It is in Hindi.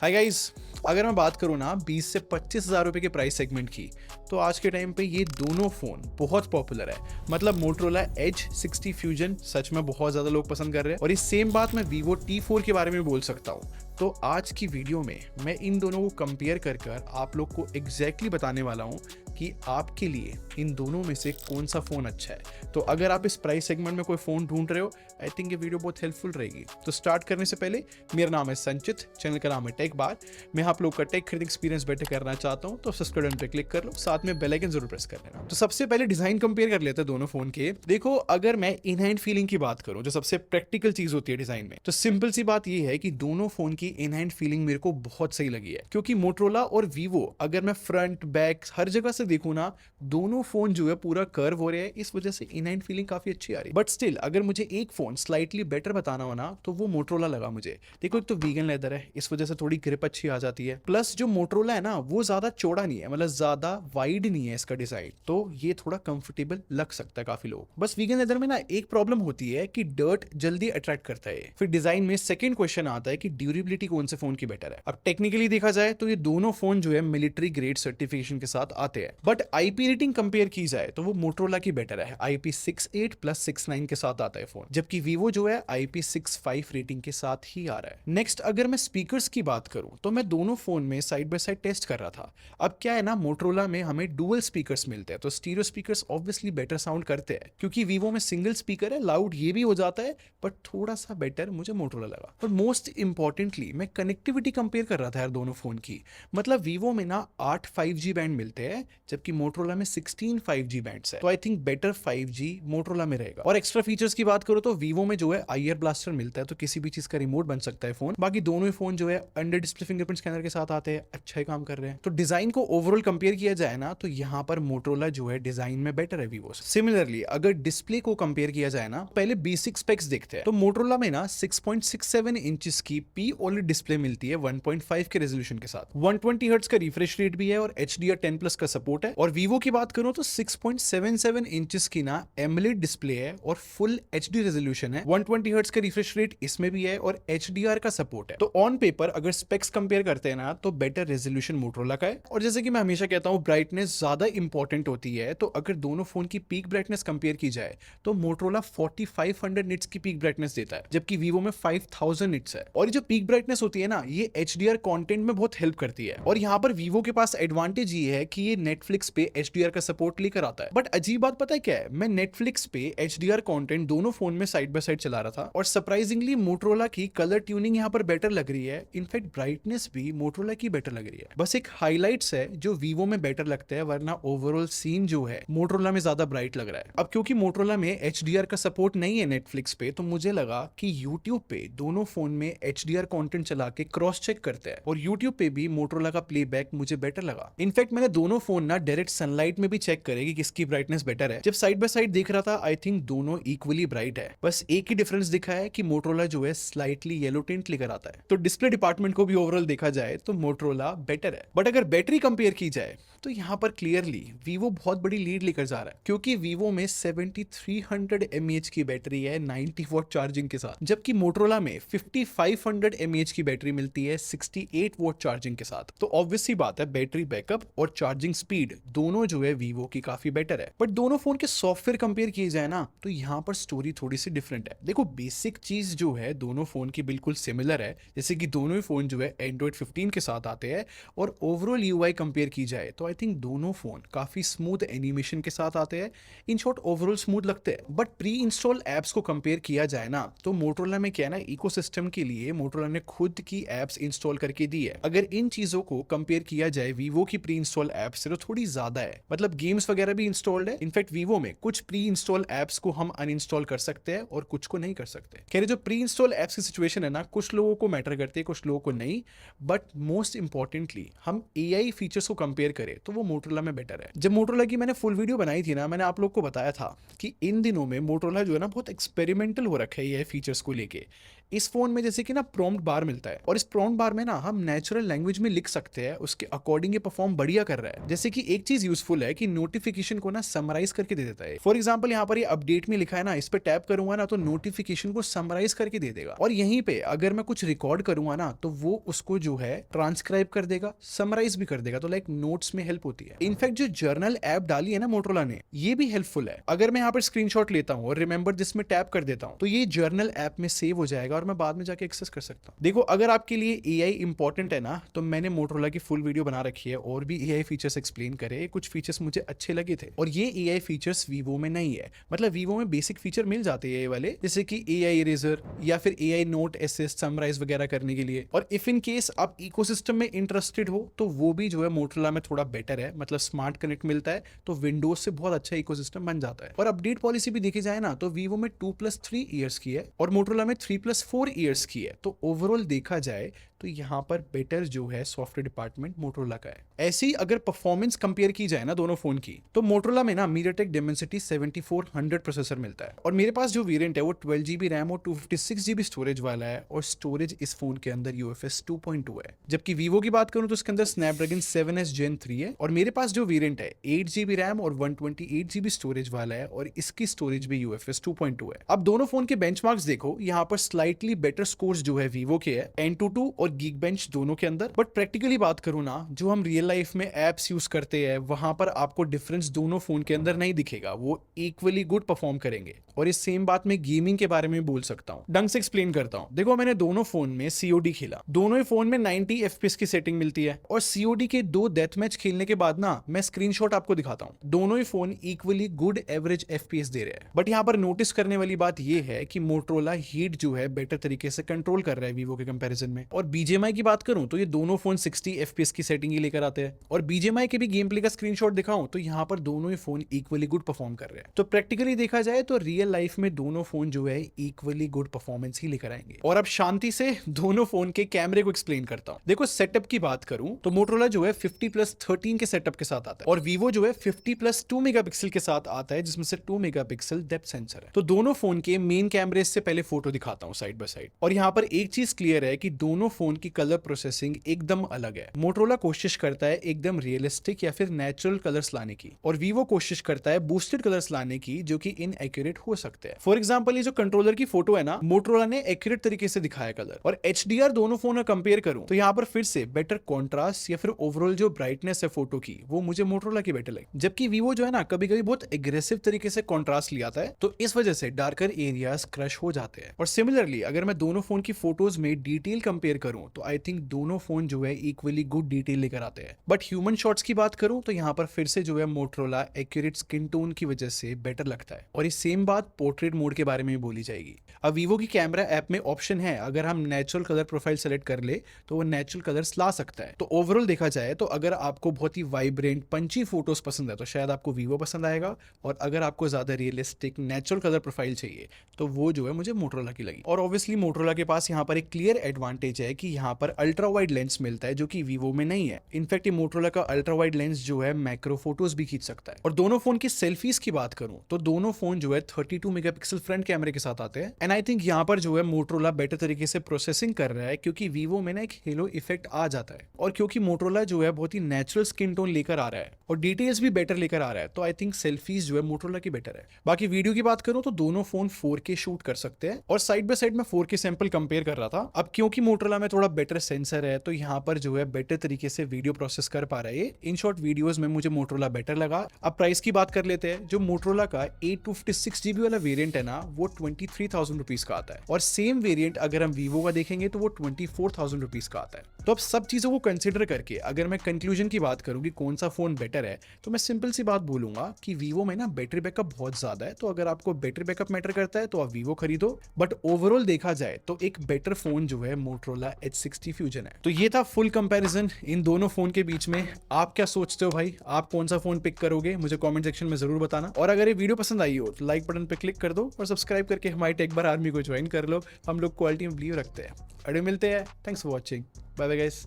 हाय गाइस, अगर मैं बात करूँ ना 20 से 25 हज़ार रुपए के प्राइस सेगमेंट की, तो आज के टाइम पे ये दोनों फ़ोन बहुत पॉपुलर है। मतलब मोटरोला एज 60 फ्यूजन सच में बहुत ज़्यादा लोग पसंद कर रहे हैं और ये सेम बात मैं वीवो T4 के बारे में बोल सकता हूँ। तो आज की वीडियो में मैं इन दोनों को कंपेयर कर आप लोग को एग्जैक्टली बताने वाला हूँ कि आपके लिए इन दोनों में से कौन सा फ़ोन अच्छा है। तो अगर आप इस प्राइस सेगमेंट में कोई फ़ोन ढूंढ रहे हो, आई थिंक ये वीडियो बहुत हेल्पफुल रहेगी। तो स्टार्ट करने से पहले, मेरा नाम है संचित, चैनल का नाम है टेक बार। मैं आप लोग का टेक खरीद एक्सपीरियंस बेटर करना चाहता हूँ, तो सब्सक्राइब बटन पे क्लिक कर लो, साथ में बेल आइकन जरूर प्रेस कर लेना। तो सबसे पहले डिजाइन कंपेयर कर लेते हैं दोनों फोन के। देखो, अगर मैं इन हैंड फीलिंग की बात करूं, जो सबसे प्रैक्टिकल चीज होती है डिजाइन में, तो सिंपल सी बात ये है कि दोनों फोन की इन हैंड फीलिंग मेरे को बहुत सही लगी है। क्योंकि मोटरोला और वीवो, अगर मैं फ्रंट बैक हर जगह से देखूं ना, दोनों फोन जो है पूरा कर्व हो रहे हैं, इस वजह से इन हैंड फीलिंग काफी अच्छी आ रही है। बट स्टिल अगर मुझे एक फोन स्लाइटली बेटर बताना हो ना, तो वो मोटरोला लगा मुझे। देखो, एक तो वीगन लेदर है, इस वजह से थोड़ी ग्रिप अच्छी आ जाती है। प्लस जो मोटरोला है ना, वो ज्यादा चौड़ा नहीं है, मतलब ज्यादा वाइड नहीं है इसका डिजाइन, तो ये थोड़ा कंफर्टेबल लग सकता है काफी लोग। बस वीगन लेदर में ना एक प्रॉब्लम होती है कि डर्ट जल्दी अट्रैक्ट करता है। फिर डिजाइन में सेकंड क्वेश्चन आता है कि ड्यूरेबिलिटी कौन से फोन की बेटर है। अब टेक्निकली देखा जाए तो ये दोनों फोन जो है मिलिट्री ग्रेड सर्टिफिकेशन के साथ आते हैं, बट आईपी रेटिंग कंपेयर की जाए तो वो मोटरोला की बेटर है। IP68+69 के साथ आता है फोन, जबकि वीवो जो है IP65 रेटिंग के साथ ही आ रहा है। नेक्स्ट, अगर मैं स्पीकर्स की बात करूं, तो मैं दोनों फोन में साइड बाय साइड टेस्ट कर रहा था। अब क्या है ना, मोटरोला में हमें डुअल स्पीकर्स मिलते हैं, तो stereo speakers obviously better sound करते हैं। क्योंकि वीवो में सिंगल स्पीकर है, लाउड ये भी हो जाता है, बट थोड़ा सा बेटर मुझे मोटरोला लगा। पर मोस्ट इंपॉर्टेंटली मैं कनेक्टिविटी कंपेयर कर रहा था यार दोनों फोन की। मतलब वीवो में ना 8 5G बैंड मिलते हैं, जबकि मोटरोला में 16 5G बैंड्स है। तो I think better 5G Motorola में रहेगा। और एक्स्ट्रा फीचर्स की बात करो तो वीवो में जो है आईआर ब्लास्टर मिलता है, तो किसी भी चीज का रिमोट बन सकता है फोन। बाकी दोनों ही फोन जो है अंडर डिस्प्ले फिंगरप्रिंट स्कैनर के साथ आते हैं, अच्छा ही काम कर रहे हैं। तो डिजाइन को ओवरऑल कंपेयर किया जाए ना, तो यहाँ पर मोटरोला जो है डिजाइन में बेटर है वीवो से। सिमिलरली अगर डिस्प्ले को कंपेयर किया जाए ना, पहले बेसिक स्पेक्स देखते हैं। तो मोटरोला में ना 6.67 इंचेस की पी ओलेड डिस्प्ले मिलती है 1.5 के रेजोल्यूशन के साथ। 120 हर्ट्ज का रिफ्रेश रेट भी है और HDR10+ का सपोर्ट है। और वीवो की बात करूं तो 6.77 इंचेस की ना एमोलेड डिस्प्ले है और फुल HD रेजोल्यूशन है। 120 हर्ट्ज का रिफ्रेश रेट इसमें भी है और HDR का सपोर्ट है। तो ऑन पेपर अगर स्पेक्स कंपेयर करते हैं ना, तो बेटर रेजोल्यूशन मोटरोला का है। और जैसे कि मैं हमेशा कहता हूं, ब्राइटनेस ज्यादा इंपॉर्टेंट होती है। तो अगर दोनों फोन की पीक ब्राइटनेस कंपेयर की जाए, तो मोटरोला 4500 निट्स की पीक ब्राइटनेस देता है, जबकि वीवो में 5000 निट्स है। और ये जो पीक ब्राइटनेस होती है ना, ये HDR कंटेंट में बहुत हेल्प करती है। और यहाँ पर वीवो के पास एडवांटेज ये है कि ये नेटफ्लिक्स पे HDR का सपोर्ट लेकर आता है। बट अजीब बात पता है क्या है, मैं नेटफ्लिक्स पे HDR कंटेंट दोनों फोन में साइड बाय साइड चला रहा था, और सरप्राइजिंगली मोटरोला की कलर ट्यूनिंग यहाँ पर बेटर लग रही है। इनफैक्ट ब्राइटनेस भी मोटरोला की बेटर लग रही है। बस एक हाईलाइट्स है जो वीवो में बेटर लगता है, वरना ओवरऑल सीन जो है मोटरोला में ज्यादा ब्राइट लग रहा है। अब क्योंकि मोटरोला में HDR का सपोर्ट नहीं है नेटफ्लिक्स पे, तो मुझे लगा कि यूट्यूब पे दोनों फोन में HDR कंटेंट चला के क्रॉस चेक करते हैं, और यूट्यूब पे भी मोटरोला का प्लेबैक मुझे बेटर लगा। इनफैक्ट मैंने दोनों फोन ना डायरेक्ट सनलाइट में भी चेक करे कि किसकी ब्राइटनेस बेटर है। जब साइड बाय साइड देख रहा था, आई थिंक दोनों इक्वली ब्राइट है। बस एक ही डिफरेंस दिखा है कि मोटरोला जो है स्लाइटली येलो टिंट लेकर आता है। तो डिस्प्ले डिपार्टमेंट को भी ओवरऑल देखा जाए तो मोटरोला बेटर है। बट अगर बैटरी कंपेयर की जाए, तो यहाँ पर क्लियरली वीवो बहुत बड़ी लीड लेकर जा रहा है। क्योंकि वीवो में 7300 mAh की बैटरी है 90 वॉट चार्जिंग के साथ, जबकि मोटरोला में 5500 mAh की बैटरी मिलती है 68 वॉट चार्जिंग के साथ। तो ऑब्वियसली बात है, बैटरी बैकअप और चार्जिंग स्पीड दोनों जो है वीवो की काफी बेटर है। बट दोनों फोन के सॉफ्टवेयर कंपेयर किए जाए ना, तो यहाँ पर स्टोरी थोड़ी सी डिफरेंट है। देखो, बेसिक चीज जो है दोनों फोन की बिल्कुल सिमिलर है, जैसे कि दोनों ही फोन जो है Android 15 के साथ आते हैं। और ओवरऑल UI कंपेयर की जाए तो आई थिंक दोनों फोन काफी स्मूथ एनिमेशन के साथ आते हैं। इन शॉर्ट ओवरऑल स्मूथ लगते हैं। बट प्री इंस्टॉल एप्स को कंपेयर किया जाए ना, तो मोटरोला में क्या है ना, इकोसिस्टम के लिए मोटरोला ने खुद की एप्स इंस्टॉल करके दी है। अगर इन चीजों को कंपेयर किया जाए वीवो की प्री इंस्टॉल एप्स से, तो थोड़ी ज्यादा है। मतलब गेम्स वगैरह भी इंस्टॉल्ड है। इनफैक्ट वीवो में कुछ प्री इंस्टॉल एप्स को हम अनइंस्टॉल कर सकते हैं और कुछ को नहीं कर सकते। कह रहे जो प्री इंस्टॉल एप्स की सिचुएशन है ना, कुछ लोगों को मैटर करती है, कुछ लोगों को नहीं। बट मोस्ट इंपॉर्टेंटली हम AI फीचर्स को कंपेयर करें तो वो मोटरोला में बेटर है। जब मोटरोला की मैंने फुल वीडियो बनाई थी ना, मैंने आप लोग को बताया था कि इन दिनों में मोटरोला जो है ना, बहुत एक्सपेरिमेंटल हो रखा है ये फीचर्स को लेके। इस फोन में जैसे कि ना प्रॉम्प्ट बार मिलता है और इस प्रॉम्प्ट बार में ना हम नेचुरल लैंग्वेज में लिख सकते हैं, उसके अकॉर्डिंग ये परफॉर्म बढ़िया कर रहा है। जैसे कि एक चीज यूजफुल है कि नोटिफिकेशन को ना समराइज करके दे देता है। फॉर एग्जाम्पल यहाँ पर ये अपडेट में लिखा है ना, इस पे टैप करूंगा ना तो नोटिफिकेशन को समराइज करके दे देगा। और यहीं पे अगर मैं कुछ रिकॉर्ड करूंगा ना तो वो उसको जो है ट्रांसक्राइब कर देगा, समराइज भी कर देगा। तो लाइक नोट्स में हेल्प होती है। इनफैक्ट जो जर्नल ऐप डाली है ना मोटरोला ने, ये भी हेल्पफुल है। अगर मैं यहाँ पर स्क्रीनशॉट लेता हूँ और रिमेंबर दिस में टैप कर देता हूँ तो ये जर्नल ऐप में सेव हो जाएगा और मैं बाद में जाके एक्सेस कर सकता हूँ। देखो, अगर आपके लिए एआई इंपॉर्टेंट है ना तो मैंने मोटरोला की फुल वीडियो बना रखी है और भी एआई फीचर्स एक्सप्लेन करे। कुछ फीचर्स मुझे अच्छे लगे थे और ये एआई फीचर्स वीवो में नहीं है। मतलब वीवो में बेसिक फीचर मिल जाते हैं ये वाले, जैसे कि एआई इरेजर या फिर एआई नोट असिस्ट समराइज वगैरह करने के लिए। और इफ इन केस आप इकोसिस्टम में इंटरेस्टेड हो तो वो भी जो है मोटरोला में थोड़ा बेटर है। मतलब स्मार्ट कनेक्ट मिलता है तो विंडोज से बहुत अच्छा इकोसिस्टम बन जाता है। और अपडेट पॉलिसी भी देखी जाए ना तो वीवो में 2+3 ईयर्स की है और मोटरोला में 3+4 ईयर्स की है। तो ओवरऑल देखा जाए तो यहाँ पर बेटर जो है सॉफ्टवेयर डिपार्टमेंट मोटरोला का है। ऐसी ही अगर परफॉर्मेंस कंपेयर की जाए ना दोनों फोन की तो मोटरोला में ना MediaTek Dimensity 7400 प्रोसेसर मिलता है और मेरे पास जो वेरिएंट है वो 12GB रैम और 256GB स्टोरेज वाला है। और स्टोरेज इस फोन के अंदर UFS 2.2 है। जबकि वीवो की बात करूं तो इसके अंदर Snapdragon 7S Gen 3 है और मेरे पास जो वेरिएंट है 8GB रैम और 128GB स्टोरेज वाला है और इसकी स्टोरेज भी UFS 2.2 है। अब दोनों फोन के बेंचमार्क्स देखो, यहाँ पर स्लाइटली बेटर स्कोर्स जो है वीवो के है Antutu और Geekbench दोनों के अंदर। बट प्रैक्टिकली बात करूं ना, जो हम रियल लाइफ में एप्स यूज करते हैं वहां पर आपको डिफरेंस दोनों फोन के अंदर नहीं दिखेगा। वो इक्वली गुड परफॉर्म करेंगे। और इस सेम बात में गेमिंग के बारे में बोल सकता हूं। ढंग से एक्सप्लेन करता हूं। देखो, मैंने दोनों फोन में COD खेला, दोनों ही फोन में 90 FPS की सेटिंग मिलती है और COD के 2 डेथ मैच खेलने के बाद ना मैं स्क्रीनशॉट आपको दिखाता हूं। दोनों ही phone equally good average FPS दे रहे हैं। बट यहाँ पर नोटिस करने वाली बात यह है कि मोटरोला हीट जो है बेटर तरीके से कंट्रोल कर रहा है वीवो के कंपैरिजन में। और BGMI की बात करूं तो ये दोनों फोन 60 FPS की सेटिंग ही लेकर आते हैं। और BGMI के भी गेम प्ले का स्क्रीनशॉट दिखाऊं तो यहाँ पर दोनों ही फोन इक्वली गुड परफॉर्म कर रहे हैं। तो प्रैक्टिकली देखा जाए तो रियल लाइफ में दोनों फोन जो है इक्वली गुड परफॉर्मेंस ही लेकर आएंगे। और अब शांति से दोनों फोन के कैमरे को एक्सप्लेन करता हूं। देखो, सेटअप की बात करूं तो मोटरोला जो है 50+13 के सेटअप के साथ आता है और वीवो जो है 50+2 मेगापिक्सल के साथ आता है, जिसमें से 2 मेगापिक्सल डेप्थ सेंसर है। तो दोनों फोन के मेन कैमरे से पहले फोटो दिखाता हूं साइड बाय साइड। और यहाँ पर एक चीज क्लियर है कि दोनों फोन की कलर प्रोसेसिंग एकदम अलग है। मोटरोला कोशिश करता है एकदम रियलिस्टिक या फिर नेचुरल कलर्स लाने की और वीवो कोशिश करता है बूस्टेड कलर्स लाने की, जो कि इनएक्यूरेट हो सकते हैं। फॉर एग्जांपल, ये जो कंट्रोलर की फोटो है ना, मोटरोला ने एक्यूरेट तरीके से दिखाया कलर। और HDR दोनों फोन में कंपेयर करूं तो यहाँ पर फिर से बेटर कॉन्ट्रास्ट या फिर ओवरऑल जो ब्राइटनेस है फोटो की, वो मुझे मोटरोला की बेटर लगी। जबकि वीवो जो है ना कभी कभी बहुत एग्रेसिव तरीके से कॉन्ट्रास्ट ले आता है, तो इस वजह से डार्कर एरियाज क्रश हो जाते हैं। और सिमिलरली अगर मैं दोनों फोन की फोटोज में डिटेल कंपेयर करूं तो आई थिंक दोनों फोन जो है इक्वली गुड डिटेल लेकर आते हैं। बट ह्यूमन शॉट्स की बात करूं तो यहाँ पर फिर से जो है मोटरोला एक्यूरेट स्किन टोन की वजह से बेटर लगता है। और ये सेम बात पोर्ट्रेट मोड के बारे में भी बोली जाएगी। अब वीवो की कैमरा ऐप में ऑप्शन है, अगर हम नेचुरल कलर प्रोफाइल सेलेक्ट कर ले तो वो नेचुरल कलर्स ला सकता है। तो ओवरऑल देखा जाए तो अगर आपको बहुत ही वाइब्रेंट पंची फोटोज पसंद है तो शायद आपको वीवो पसंद आएगा। और अगर आपको ज्यादा रियलिस्टिक नेचुरल कलर प्रोफाइल चाहिए तो वो जो है मुझे मोटरोला की लगी। और ऑब्वियसली मोटरोला के पास यहाँ पर एक क्लियर एडवांटेज है कि यहाँ पर अल्ट्रा वाइड लेंस मिलता है, जो कि वीवो में नहीं है। इनफैक्ट ये मोटरोला का अल्ट्रा वाइड लेंस जो है मैक्रो फोटोज भी खींच सकता है। और दोनों फोन की सेल्फीज की बात करूं तो दोनों फोन जो है 32 मेगापिक्सल फ्रंट कैमरे के साथ आते हैं। एंड आई थिंक यहाँ पर जो है मोटरोला बेटर तरीके से प्रोसेसिंग कर रहा है, क्योंकि वीवो में ना एक हेलो इफेक्ट आ जाता है और क्योंकि मोटरोला जो है बहुत ही नेचुरल स्किन टोन लेकर आ रहा है और डिटेल्स भी बेटर लेकर आ रहा है, तो आई थिंक सेल्फीज जो है मोटरोला की बेटर है। बाकी वीडियो की बात करूं तो दोनों फोन 4K शूट कर सकते हैं और साइड बाय साइड में 4K सैंपल कंपेयर कर रहा था। अब क्योंकि मोटरोला में थोड़ा बेटर सेंसर है तो यहाँ पर जो है बेटर तरीके से वीडियो प्रोसेस कर पा रहा है। इन शॉर्ट वीडियोस में मुझे मोटरोला बेटर लगा। अब प्राइस की बात कर लेते हैं। जो मोटरोला का 856GB वाला वेरिएंट है ना, वो 23,000 रुपीज का आता है और सेम वेरिएंट अगर हम वीवो का देखेंगे तो वो 24,000 रुपीज का आता है। तो अब सब चीजों को कंसिडर करके अगर मैं कंक्लूजन की बात करूं कि कौन सा फोन बेटर है, तो मैं सिंपल सी बात बोलूंगा कि वीवो में ना बैटरी बैकअप बहुत ज्यादा है। तो अगर आपको बैटरी बैकअप मैटर करता है तो आप वीवो खरीदो। बट ओवरऑल देखा जाए तो एक बेटर फोन जो है मोटरोला H60 फ्यूजन है। तो ये था फुल कंपैरिजन इन दोनों फोन के बीच में। आप क्या सोचते हो भाई, आप कौन सा फोन पिक करोगे? मुझे कमेंट सेक्शन में जरूर बताना। और अगर ये वीडियो पसंद आई हो तो लाइक बटन पे क्लिक कर दो और सब्सक्राइब करके हमारी टेक बार आर्मी को ज्वाइन कर लो। हम लोग क्वालिटी में बिलीव रखते हैं। अरे मिलते हैं। Thanks for watching. Bye bye guys.